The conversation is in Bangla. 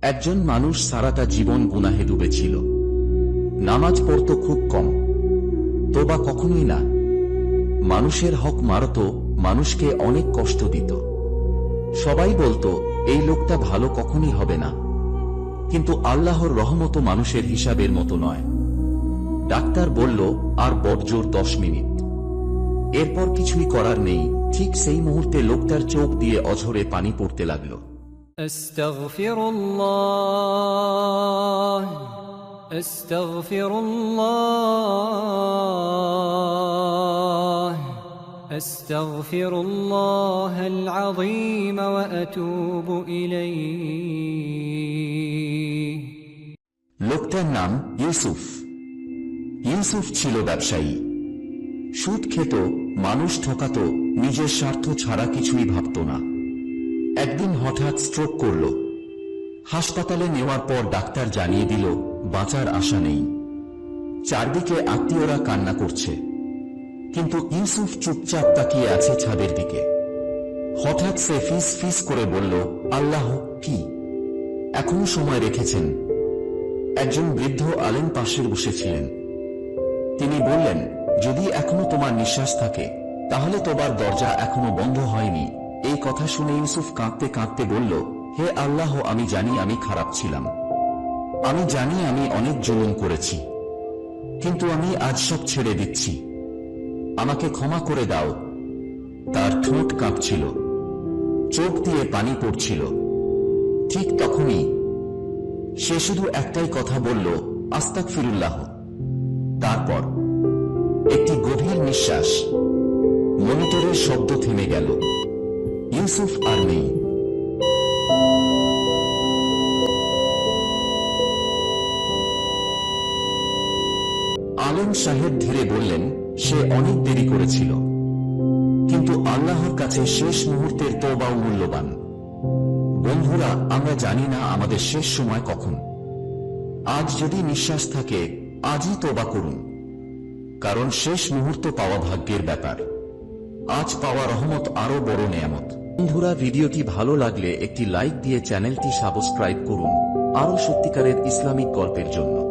একজন মানুষ সারাটা জীবন গুনাহে ডুবেছিল। নামাজ পড়ত খুব কম, তোবা কখনোই না। মানুষের হক মারত, মানুষকে অনেক কষ্ট দিত। সবাই বলতো এই লোকটা ভালো কখনই হবে না। কিন্তু আল্লাহর রহমত মানুষের হিসাবের মতো নয়। ডাক্তার বলল আর বড়জোর 10 মিনিট। এরপর কিছুই করার নেই। ঠিক সেই মুহূর্তে লোকটার চোখ দিয়ে অঝরে পানি পড়তে লাগল। আস্তাগফিরুল্লাহ আস্তাগফিরুল্লাহ আস্তাগফিরুল্লাহাল আযীম ওয়া আতুবু ইলাইহি। লোকটার নাম ইউসুফ। ইউসুফ ছিল ব্যবসায়ী। সুদ খেত, মানুষ ঠকাত, নিজের স্বার্থ ছাড়া কিছুই ভাবত না। একদিন হঠাৎ স্ট্রোক করল। হাসপাতালে নেওয়ার পর ডাক্তার জানিয়ে দিল বাঁচার আশা নেই। চারদিকে আত্মীয়রা কান্না করছে, কিন্তু ইউসুফ চুপচাপ তাকিয়ে আছে ছাদের দিকে। হঠাৎ সে ফিস ফিস করে বলল, আল্লাহ, কি এখনো সময় রেখেছেন? একজন বৃদ্ধ আলেম পাশে বসেছিলেন। তিনি বললেন, যদি এখনো তোমার নিঃশ্বাস থাকে তাহলে তোমার দরজা এখনো বন্ধ হয়নি। এই কথা শুনে ইউসুফ কাঁদতে কাঁদতে বলল, হে আল্লাহ, আমি জানি আমি খারাপ ছিলাম। আমি জানি আমি অনেক জুলুম করেছি, কিন্তু আমি আজ সব ছেড়ে দিচ্ছি। আমাকে ক্ষমা করে দাও। তার ঠোঁট কাঁপছিল, চোখ দিয়ে পানি পড়ছিল। ঠিক তখনই সে শুধু একটাই কথা বলল, আস্তাগফিরুল্লাহ। তারপর একটি গভীর নিঃশ্বাস। মনিটরের শব্দ থেমে গেল। ইউসুফ আর নেই। আলেম সাহেব ধীরে বললেন, সে অনেক দেরি করেছিল, কিন্তু আল্লাহর কাছে শেষ মুহূর্তের তওবাও মূল্যবান। বন্ধুরা, আমরা জানি না আমাদের শেষ সময় কখন। আজ যদি নিঃশ্বাস থাকে আজই তওবা করুন, কারণ শেষ মুহূর্ত পাওয়া ভাগ্যের ব্যাপার। আজ পাওয়া রহমত আরো বড় নেয়ামত। বন্ধুরা, ভিডিওটি ভালো লাগলে একটি লাইক দিয়ে চ্যানেলটি সাবস্ক্রাইব করুন আরো সত্যিকারের ইসলামিক গল্পের জন্য।